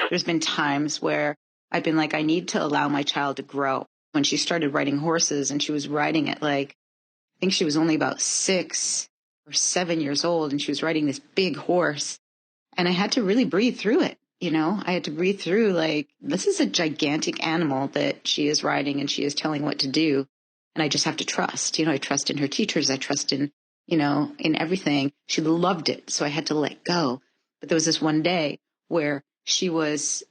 there's been times where I've been like, I need to allow my child to grow. When she started riding horses and she was riding it like, I think she was only about 6 or 7 years old, and she was riding this big horse. And I had to really breathe through it. I had to breathe through like, this is a gigantic animal that she is riding and she is telling what to do. And I just have to trust, I trust in her teachers. I trust in, in everything. She loved it. So I had to let go. But there was this one day where she was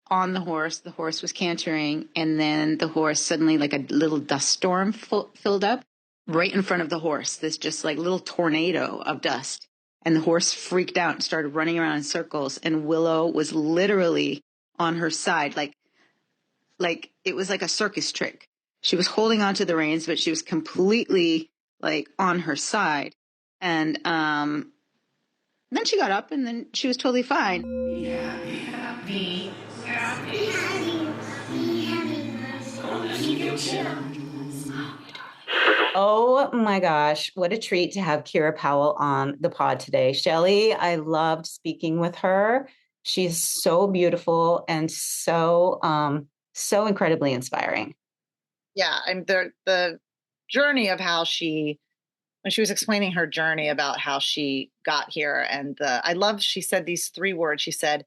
on the horse was cantering, and then the horse suddenly, like a little dust storm filled up right in front of the horse, this just like little tornado of dust. And the horse freaked out and started running around in circles. And Willow was literally on her side, like it was like a circus trick. She was holding onto the reins, but she was completely like on her side. And then she got up, and then she was totally fine. Oh my gosh, what a treat to have Kira Powell on the pod today. Shelly, I loved speaking with her. She's so beautiful and so incredibly inspiring. Yeah, and the journey of how when she was explaining her journey about how she got here, and I love, she said these 3 words. She said,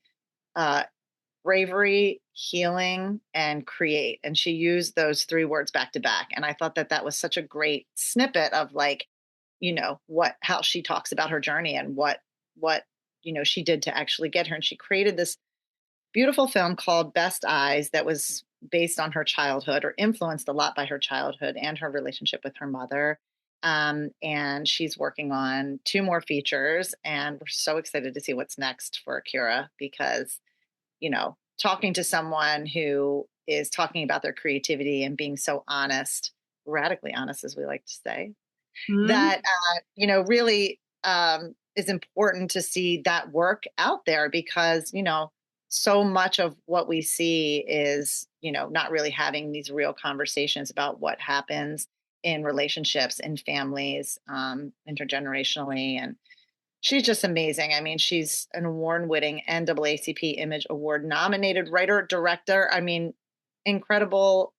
bravery, healing, and create. And she used those 3 words back to back. And I thought that was such a great snippet of like, how she talks about her journey and what, she did to actually get her. And she created this beautiful film called Best Eyes that was based on her childhood, or influenced a lot by her childhood and her relationship with her mother. And she's working on 2 more features, and we're so excited to see what's next for Kira, because talking to someone who is talking about their creativity and being so honest, radically honest, as we like to say, that, really is important to see that work out there, because, so much of what we see is, not really having these real conversations about what happens in relationships, in families, intergenerationally. And she's just amazing. I mean, she's an award-winning NAACP Image Award-nominated writer, director. I mean, incredible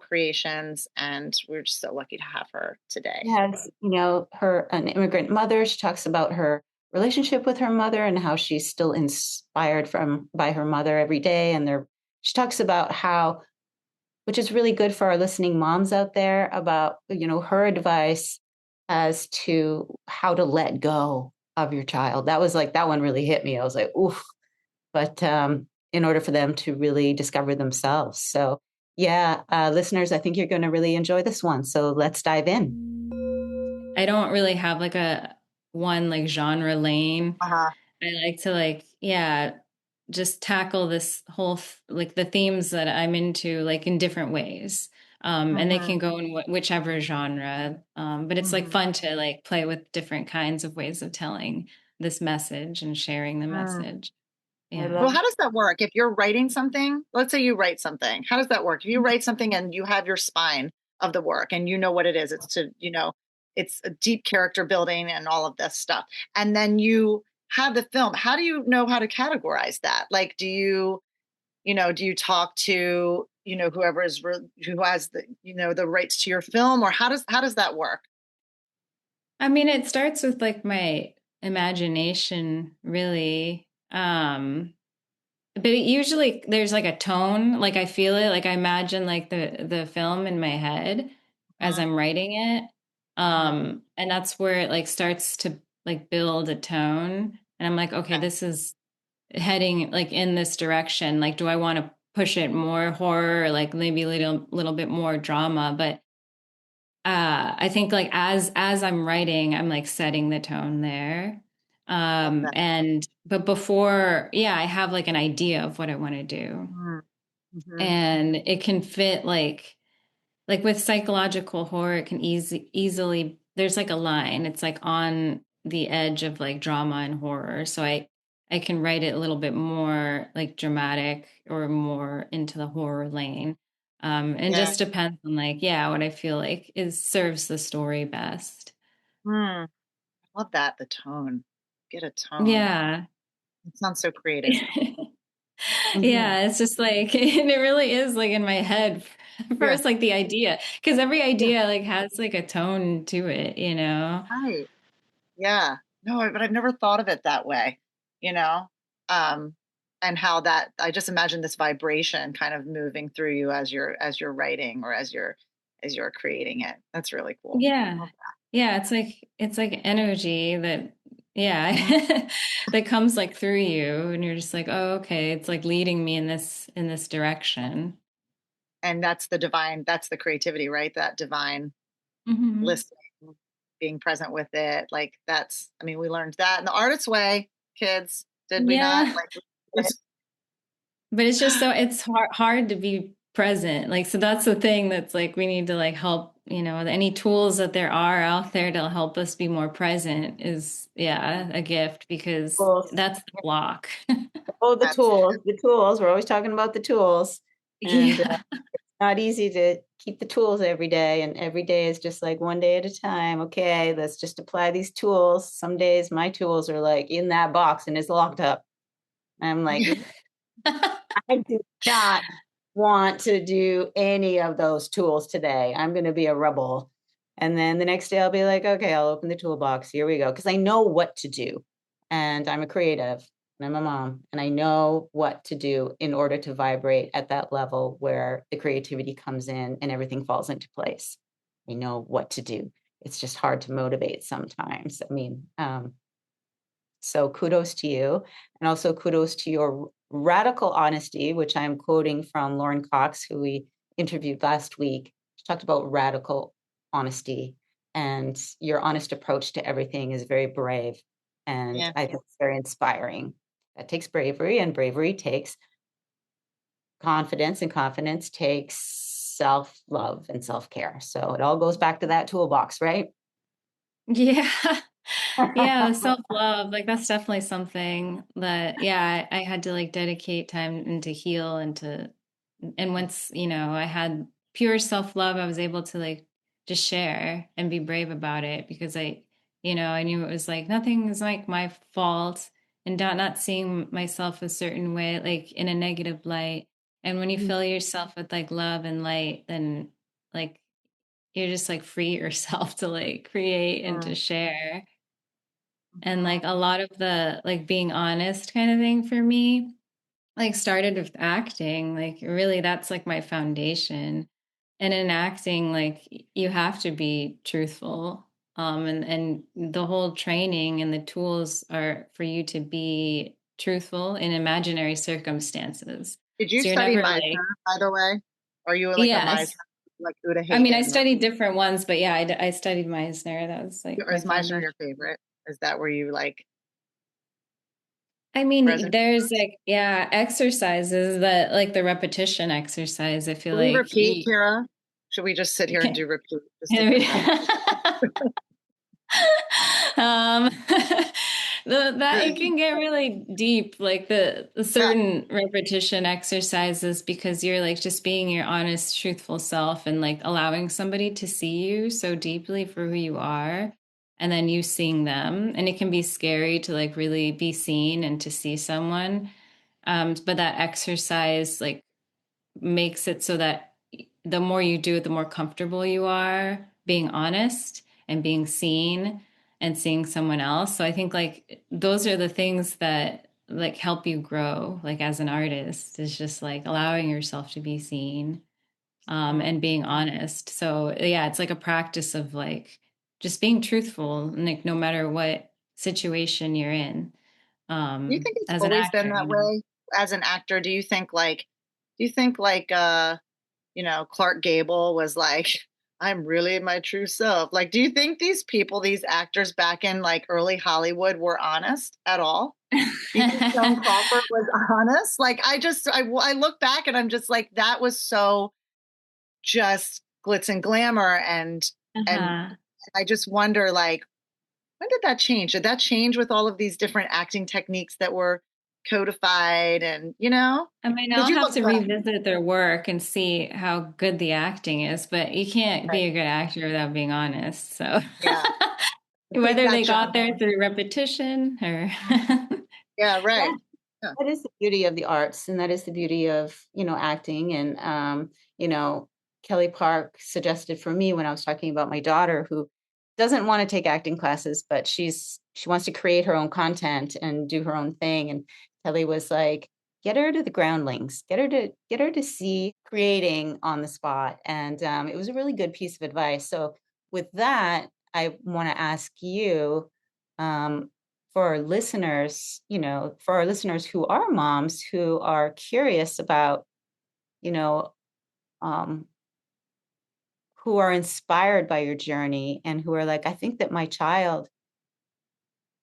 creations. And we're just so lucky to have her today. Yes, an immigrant mother. She talks about her relationship with her mother and how she's still inspired by her mother every day. And she talks about how, which is really good for our listening moms out there, about, her advice as to how to let go of your child. That was like, that one really hit me. I was like, oof. But in order for them to really discover themselves. So yeah, listeners, I think you're going to really enjoy this one. So let's dive in. I don't really have like a one like genre lane. I like to just tackle this whole like the themes that I'm into like in different ways. And they can go in whichever genre. But it's like fun to like play with different kinds of ways of telling this message and sharing the message. Yeah. Well, how does that work? If you're writing something, let's say you write something, how does that work? If you write something and you have your spine of the work and you know what it is, it's it's a deep character building and all of this stuff. And then you have the film. How do you know how to categorize that? Like, do you talk to, who has the, the rights to your film, or how does that work? I mean, it starts with like my imagination, really. But usually there's like a tone, like I feel it, like I imagine like the film in my head as I'm writing it. And that's where it like starts to like build a tone. And I'm like, okay, this is heading like in this direction. Like, do I want to push it more horror, or like maybe a little bit more drama? But I think like as I'm writing, I'm like setting the tone there. But before, I have like an idea of what I want to do. And it can fit like with psychological horror, it can easily, there's like a line, it's like on the edge of like drama and horror. So I can write it a little bit more like dramatic or more into the horror lane. And just depends on like, what I feel like serves the story best. I love that. The tone. Get a tone. Yeah. It sounds so creative. Yeah, it's just like, and it really is like in my head Yeah. first, like the idea, because every Yeah. idea like has like a tone to it, you know? Right. Yeah. No, but I've never thought of it that way, you know? Um, and how that I just imagine this vibration kind of moving through you as you're writing or as you're creating it. That's really cool. Yeah. Love Yeah, it's like energy that that. yeah, that comes like through you and you're just like, "Oh, okay, it's like leading me in this direction." And that's the creativity, right? That divine Hmm. listening, being present with it. Like I mean, we learned that in the artist's way, kids, did we not? Yeah. Like it's But it's just so it's hard to be present. Like so that's the thing that's like we need to like help, you know, any tools that there are out there to help us be more present is yeah, a gift because Tools. that's the block. Oh, that's the tools. We're always talking about the tools. And Yeah. not easy to keep the tools every day. And every day is just like one day at a time. Okay, let's just apply these tools. Some days my tools are like in that box and it's locked up. I'm like, I do not want to do any of those tools today. I'm going to be a rebel. And then the next day I'll be like, okay, I'll open the toolbox. Here we go. Because I know what to do. And I'm a creative and I'm a mom. And I know what to do in order to vibrate at that level where the creativity comes in and everything falls into place. I know what to do. It's just hard to motivate sometimes. I mean, so kudos to you. And also kudos to your radical honesty, which I'm quoting from Lauren Cox, who we interviewed last week. She talked about radical honesty, and your honest approach to everything is very brave. And yeah. I think it's very inspiring. That takes bravery, and bravery takes confidence, and confidence takes self-love and self-care. So it all goes back to that toolbox, right? Yeah. Yeah, self-love, like that's definitely something that, yeah, I had to like dedicate time and to heal and once, you know, I had pure self-love, I was able to like just share and be brave about it because you know, I knew it was like nothing is like my fault and not seeing myself a certain way, like in a negative light. And when you fill yourself with like love and light, then like you're just like free yourself to like create and to share. And like a lot of the like being honest kind of thing for me, like started with acting. Like really that's like my foundation. And in acting, like you have to be truthful. And the whole training and the tools are for you to be truthful in imaginary circumstances. Did you So you're study never like, Meisner, by the way? Are you like a yes. Meisner, like Uta I mean, I Hagen? studied different ones, but yeah, I studied Meisner. That was like Or my is Meisner foundation. your favorite? Is that where you like I mean, resonate? there's like, yeah, exercises that like the repetition exercise. I feel Can we like repeat, Kira? Should we just sit here and can, do repeat just to confirm? um, that it can get really deep, like the Yeah. certain repetition exercises because you're like just being your honest, truthful self and like allowing somebody to see you so deeply for who you are. And then you seeing them. And it can be scary to like really be seen and to see someone. But that exercise like makes it so that the more you do it, the more comfortable you are being honest and being seen and seeing someone else. So I think like those are the things that like help you grow like as an artist is just like allowing yourself to be seen and being honest. So yeah, it's like a practice of like just being truthful, like no matter what situation you're in Do you think it's as an always been actor, that you know. way as an actor? Do you think like you know, Clark Gable was like, I'm really my true self. Like, do you think these people, these actors back in like early Hollywood were honest at all? Do you think Joan Crawford was honest? Like, I look back and I'm just like, that was so just glitz and glamour. And Uh-huh. I just wonder, like, when did that change? Did that change with all of these different acting techniques that were codified and, you know, I mean, because I'll you have look to back, revisit their work and see how good the acting is, but you can't right? be a good actor without being honest. So Yeah. Take whether that, they got Jen. there through repetition or Yeah, right. Yeah. that is the beauty of the arts, and that is the beauty of, acting. And, Kelly Park suggested for me when I was talking about my daughter who doesn't want to take acting classes, but she wants to create her own content and do her own thing. And Kelly was like, get her to the groundlings, get her to see creating on the spot. And it was a really good piece of advice. So with that, I want to ask you, for our listeners, who are moms who are curious about, you know, um, who are inspired by your journey and who are like, I think that my child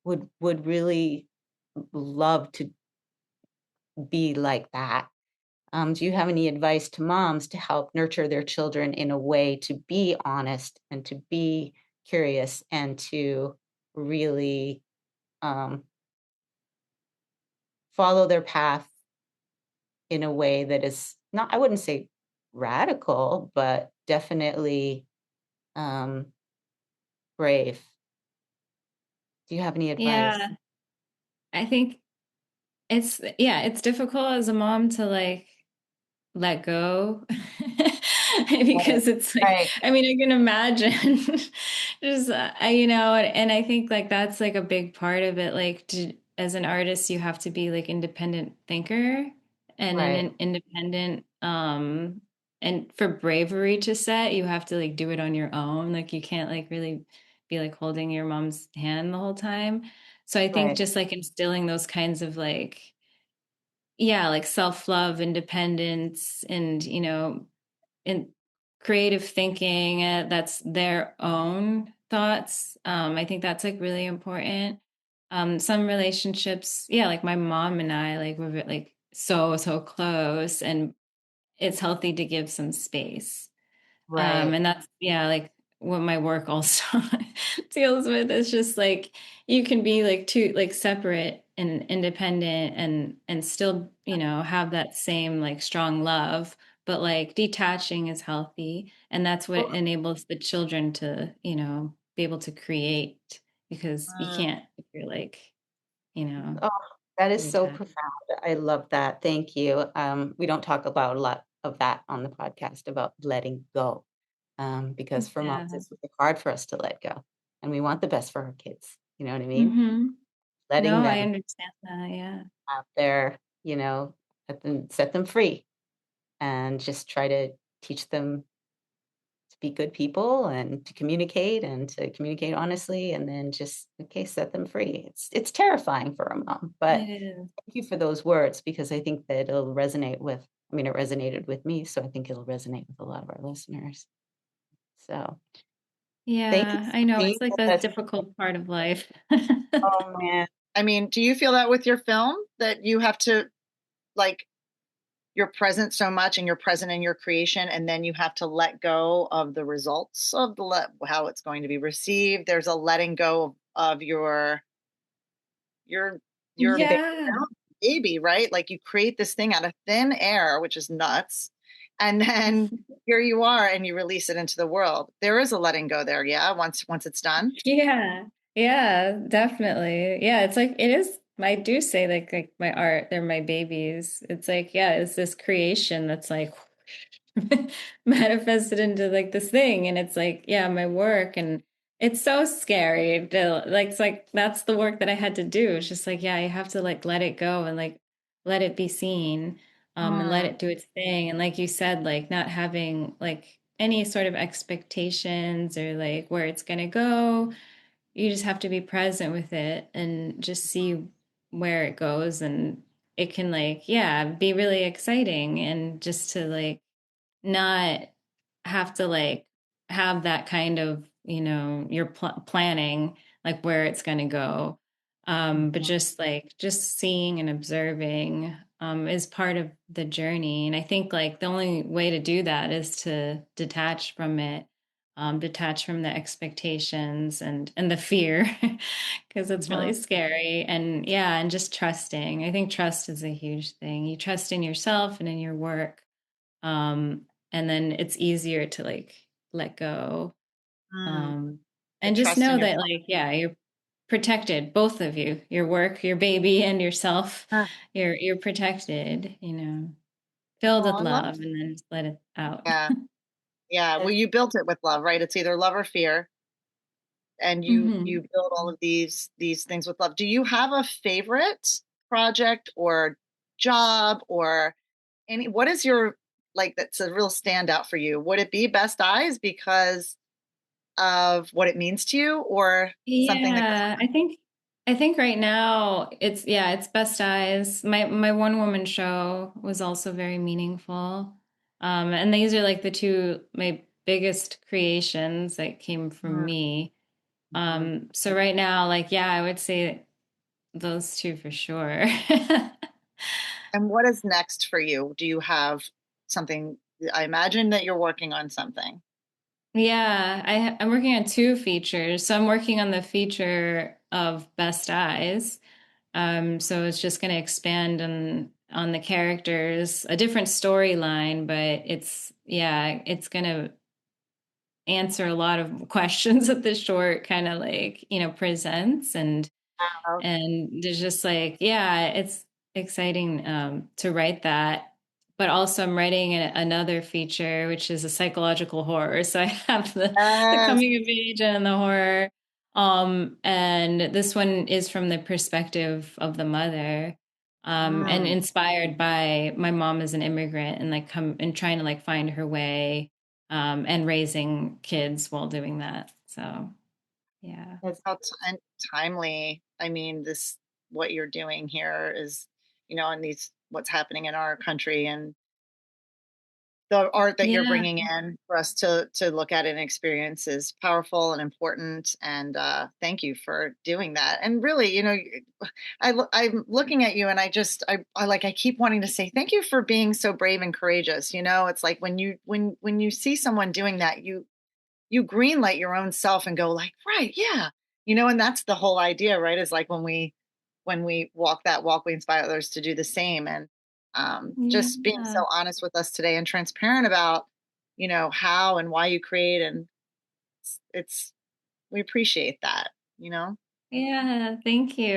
would really love to be like that. Do you have any advice to moms to help nurture their children in a way to be honest and to be curious and to really um, follow their path in a way that is not, I wouldn't say radical, but definitely um, brave? Do you have any advice? Yeah. I think it's difficult as a mom to like let go Right, because it's like, right, I mean, I can imagine just and I think like that's like a big part of it, like as an artist you have to be like independent thinker and right. an independent and for bravery to set you have to like do it on your own, like you can't like really be like holding your mom's hand the whole time. So I think Right. just like instilling those kinds of like, yeah, like self-love, independence, and in creative thinking, that's their own thoughts. I think that's like really important. Some relationships, yeah, like my mom and I, like we're like so close, and it's healthy to give some space. Right. And that's, yeah, like what my work also deals with. It's just like you can be like two, like separate and independent and still, have that same like strong love, but like detaching is healthy. And that's what Well, enables the children to, be able to create, because you Mm. can't if you're like, you know, oh, that is so detached. profound. I love that. Thank you. We don't talk about a lot of that on the podcast about letting go, because for moms, Yeah. it's really hard for us to let go, and we want the best for our kids. You know what I mean? Mm-hmm. Letting No, I them understand that. Yeah. out there, set them free, and just try to teach them to be good people and to communicate honestly, and then just, okay, set them free. It's terrifying for a mom, but It is. thank you for those words because I think that it'll resonate with, I mean, it resonated with me, so I think it'll resonate with a lot of our listeners. So thank you Yeah, I for know. being It's like with the us. difficult part of life. Oh man. I mean, do you feel that with your film that you have to like you're present so much and you're present in your creation and then you have to let go of the results of how it's going to be received? There's a letting go of your your The Yeah. baby, right? Like you create this thing out of thin air, which is nuts. And then here you are and you release it into the world. There is a letting go there, yeah, once it's done. Yeah. Yeah, definitely. Yeah, it's like it is. I do say like my art, they're my babies. It's like, yeah, it's this creation that's like manifested into like this thing. And it's like, yeah, my work. And it's so scary. Like it's like that's the work that I had to do. It's just like, yeah, you have to like let it go and like let it be seen, and let Mm, it do its thing. And like you said, like not having like any sort of expectations or like where it's gonna go. You just have to be present with it and just see where it goes. And it can like, yeah, be really exciting, and just to like not have to like have that kind of, you're planning like where it's going to go. But mhm. just like just seeing and observing is part of the journey. And I think like the only way to do that is to detach from it, detach from the expectations and the fear, because it's Mhm. really scary. And yeah, and just trusting. I think trust is a huge thing. You trust in yourself and in your work, um, and then it's easier to like let go, Mm, um, the and just trust in know your that like, yeah, protected, both of you, your work, your baby, and yourself. Ah, You're protected, filled oh, with I love love, and then just let it out. Yeah. Yeah. Well, you built it with love, right? It's either love or fear. And you Hmm. build all of these things with love. Do you have a favorite project or job or what is your, like, that's a real standout for you? Would it be Best Eyes because of what it means to you, or something that Yeah, I think right now it's Best Eyes. My one woman show was also very meaningful. And these are like the two my biggest creations that came from Mhm. me. Mhm. So right now, like, yeah, I would say those two for sure. And what is next for you? Do you have something? I imagine that you're working on something. Yeah, I'm working on two features. So I'm working on the feature of Best Eyes. So it's just going to expand on the characters, a different storyline, but it's going to answer a lot of questions that the short kind of like, presents and there's just like, yeah, it's exciting to write that. But also I'm writing another feature, which is a psychological horror. So I have the Yes. coming of age and the horror. And this one is from the perspective of the mother, and Mm. inspired by my mom as an immigrant and like come and trying to like find her way, and raising kids while doing that. So yeah. It's how timely. I mean, what you're doing here is, and what's happening in our country, and the art that you're Yeah. bringing in for us to look at and experience is powerful and important. And thank you for doing that. And really, I'm looking at you, and I keep wanting to say thank you for being so brave and courageous. It's like when you see someone doing that, you green light your own self and go like, right, yeah, and that's the whole idea, right? Is like when we walk that walk, we inspire others to do the same. And just being Yeah. so honest with us today and transparent about, how and why you create, and it's we appreciate that, you know. Yeah, thank you.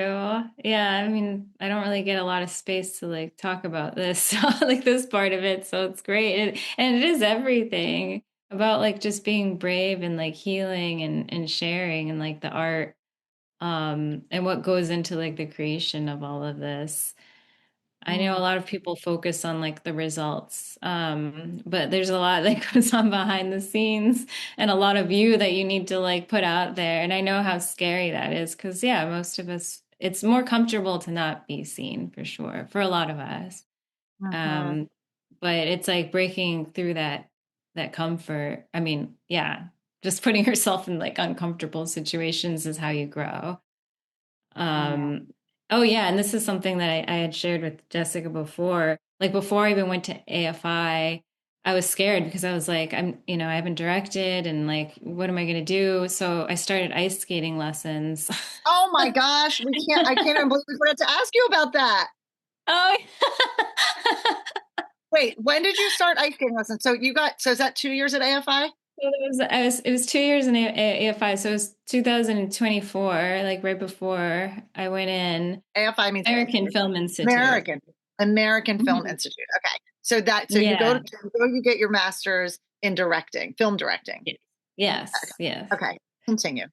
Yeah, I mean, I don't really get a lot of space to like talk about this, like this part of it, so it's great. And it is everything about like just being brave and like healing and sharing and like the art, and what goes into like the creation of all of this. I know a Mm. lot of people focus on like the results, but there's a lot that goes on behind the scenes and a lot of you that you need to like put out there. And I know how scary that is because, yeah, most of us, it's more comfortable to not be seen for sure, for a lot of us. Mhm. Um, but it's like breaking through that comfort. I mean, yeah, just putting yourself in like uncomfortable situations is how you grow. Yeah. Um, oh yeah, and this is something that I had shared with Jessica before. Like before I even went to AFI, I was scared because I was like, I haven't directed and like, what am I going to do? So I started ice skating lessons. Oh my gosh, I can't even believe we forgot to ask you about that. Oh, Wait, when did you start ice skating lessons? So is that 2 years at AFI? it was 2 years in AFI, so it was 2024, like right before I went in. AFI means American Film Institute. American American Film Mhm. Institute. Okay. So Yeah. you get your master's in directing, film directing. Yes. Yes. Okay. Continue.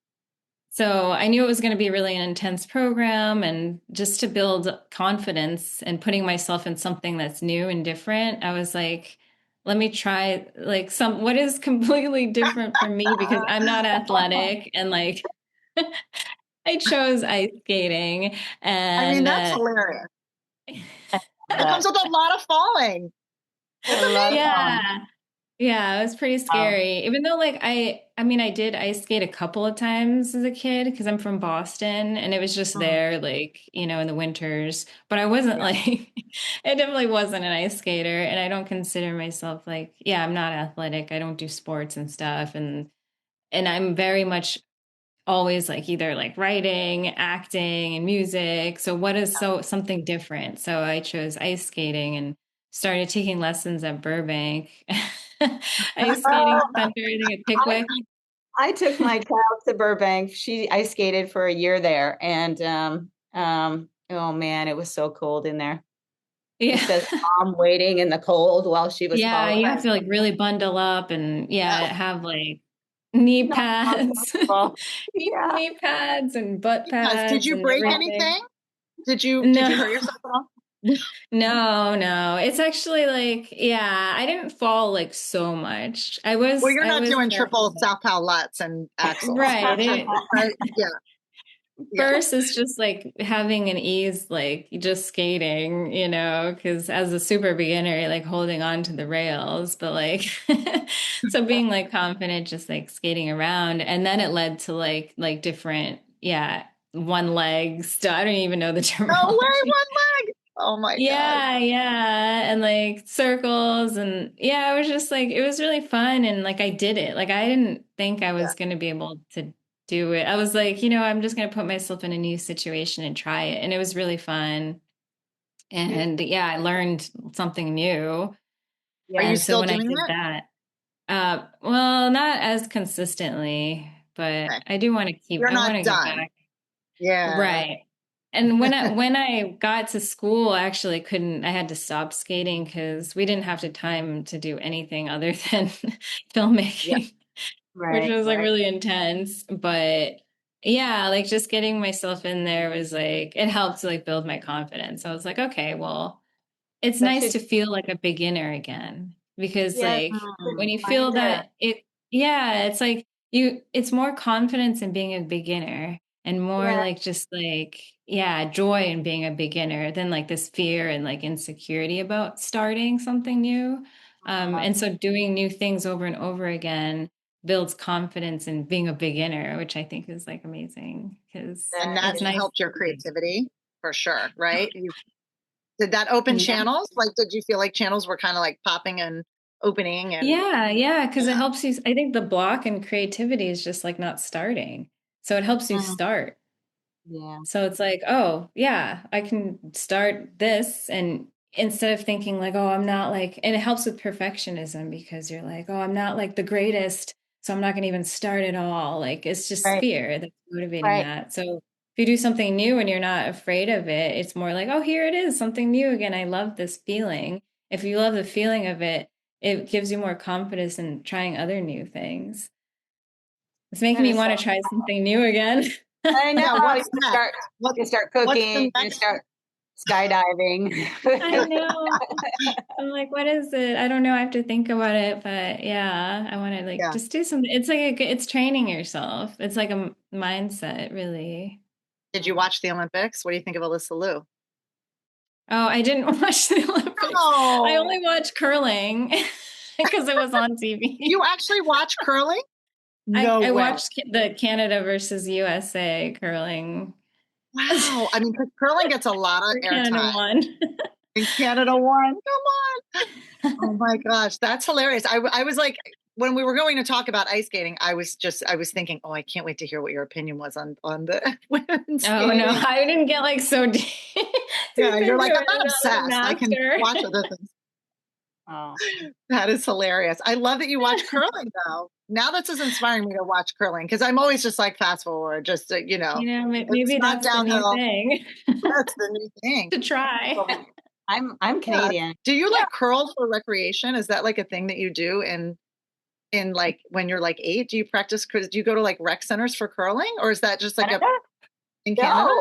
So I knew it was going to be really an intense program, and just to build confidence and putting myself in something that's new and different, I was like, let me try like what is completely different from me because I'm not athletic and like I chose ice skating I mean, and that's hilarious. It That comes with a lot of falling. It's a lot of amazing. fun. yeah. Yeah, it was pretty Wow. scary. Even though like I mean I did ice skate a couple of times as a kid because I'm from Boston and it was just Mm, there like, in the winters, but I wasn't yeah. like I definitely wasn't an ice skater and I don't consider myself like, yeah, I'm not athletic. I don't do sports and stuff and I'm very much always like either like writing, acting, and music. So what is something different? So I chose ice skating and started taking lessons at Burbank. Ice skating Oh, center, I think at I, Pickwick. I took my child to Burbank. She ice skated for a year there, and oh man, it was so cold in there. Yeah. Just as mom waiting in the cold while she was Yeah, falling. you have to like really bundle up and have like knee pads. Yeah. Knee pads and butt pads. Did you and break everything. anything? Did you hurt yourself at all? No. It's actually like, I didn't fall like so much. Well, you're not doing triple South Powell Lutz and axles. Right. Yeah. First, it's just like having an ease, like just skating, because as a super beginner, you're like holding on to the rails, but like, so being like confident, just like skating around. And then it led to like different, one leg stuff. I don't even know the terminology. No way, one leg. Oh my God. Yeah. And like circles. And it was just like, it was really fun. And like, I did it. Like, I didn't think I was going to be able to do it. I was like, I'm just going to put myself in a new situation and try it. And it was really fun. And I learned something new. Are you still doing that? Well, not as consistently, but I do want to keep, You're not I want to done. get back. Yeah. Right. And when I got to school, I actually I had to stop skating because we didn't have the time to do anything other than filmmaking. Right, which was like really intense. But like just getting myself in there was like, it helped to like build my confidence. I was like, okay, well, it's nice to feel like a beginner again, because like when you feel that it's like it's more confidence in being a beginner and more like just like, joy in being a beginner than like this fear and like insecurity about starting something new. And so doing new things over and over again builds confidence in being a beginner, which I think is like amazing, because and that helped your creativity for sure, right? Did that open channels? Like, did you feel like channels were kind of like popping and opening? And because it helps you. I think the block in creativity is just like not starting, so it helps you start. So it's like, oh yeah, I can start this, and instead of thinking like, oh, I'm not like, and it helps with perfectionism, because you're like, oh, I'm not like the greatest, so I'm not going to even start at all. Like, it's just fear that's motivating that. So if you do something new and you're not afraid of it, it's more like, oh, here it is, something new again. I love this feeling. If you love the feeling of it, it gives you more confidence in trying other new things. It's making me want to try something new again. I know. You can start cooking, you can start skydiving. I know. I'm like, what is it? I don't know. I have to think about it, but I want to like just do something. It's like it's training yourself. It's like a mindset, really. Did you watch the Olympics? What do you think of Alyssa Liu? Oh, I didn't watch the Olympics. Oh. I only watched curling because it was on TV. You actually watch curling? No I watched the Canada versus USA curling. Wow. I mean, because curling gets a lot of airtime. Canada won. And Canada won. Come on. Oh my gosh. That's hilarious. I was like, when we were going to talk about ice skating, I was thinking, oh, I can't wait to hear what your opinion was on the women's skating. No, I didn't get like so deep. You're like, I'm not obsessed. I can watch other things. Oh, that is hilarious. I love that you watch curling though. Now this is inspiring me to watch curling, because I'm always just like fast forward, just to, maybe that's downhill. The new thing. That's the new thing to try. I'm Canadian. Do you like curl for recreation? Is that like a thing that you do in like when you're like 8? Do you practice? Do you go to like rec centers for curling, or is that just like in Canada?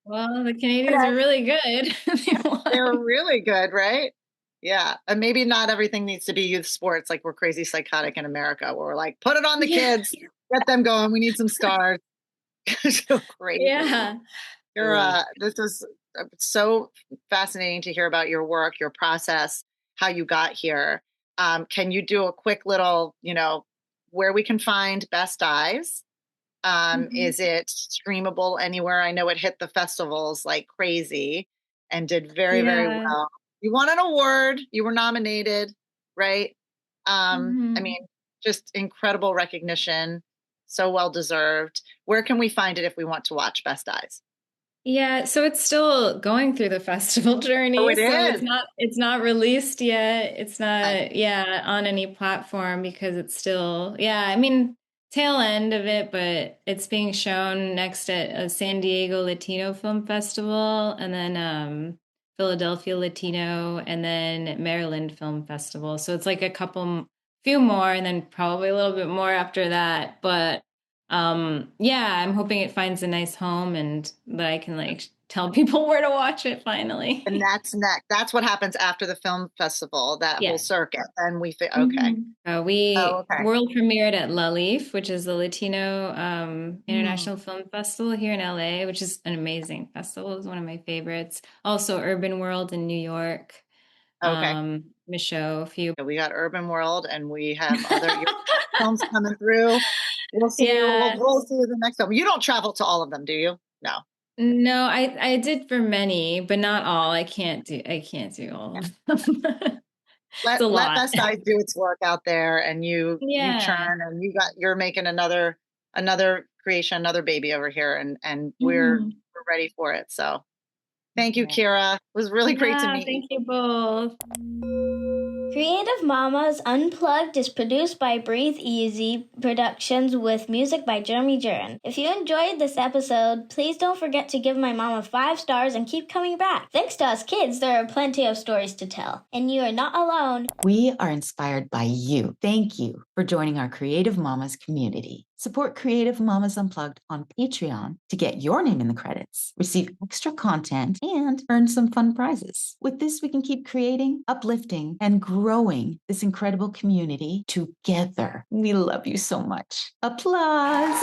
Well, the Canadians are really good. They're really good, right? Yeah. And maybe not everything needs to be youth sports. Like we're crazy psychotic in America, where we're like, put it on the kids, get them going. We need some stars. So crazy. Yeah. This is so fascinating to hear about your work, your process, how you got here. Can you do a quick little, where we can find Best Eyes? Is it streamable anywhere? I know it hit the festivals like crazy and did very, very well. You won an award. You were nominated, right? I mean, just incredible recognition. So well deserved. Where can we find it if we want to watch Best Eyes? Yeah, so it's still going through the festival journey. Oh, it So is. it's not released yet. It's Okay. not, yeah, on any platform because it's still, yeah, I mean, tail end of it, but it's being shown next at a San Diego Latino Film Festival, and then Philadelphia Latino, and then Maryland Film Festival. So it's like a few more, and then probably a little bit more after that. But yeah, I'm hoping it finds a nice home and that I can like tell people where to watch it finally. And that's next. That's what happens after the film festival, that Yeah. whole circuit. And we okay. We okay. world premiered at La Leaf, which is the Latino International Film Festival here in LA, which is an amazing festival. It's one of my favorites. Also Urban World in New York. Okay. Michaud, a few. We got Urban World, and we have other films coming through. We'll see. Yeah. We'll see the next film. You don't travel to all of them, do you? No. No, I did for many, but not all. I can't do all of them. Let Best Eyes do its work out there, and you churn, and you're making another creation, another baby over here, and we're ready for it. So thank you, Kira. It was really great to meet you. Thank you both. Creative Mamas Unplugged is produced by Breatheasy Productions with music by Jeremy Jurin. If you enjoyed this episode, please don't forget to give my mama 5 stars and keep coming back. Thanks to us kids, there are plenty of stories to tell, and you are not alone. We are inspired by you. Thank you for joining our Creative Mamas community. Support Creative Mamas Unplugged on Patreon to get your name in the credits, receive extra content, and earn some fun prizes. With this, we can keep creating, uplifting, and growing this incredible community together. We love you so much. Applause!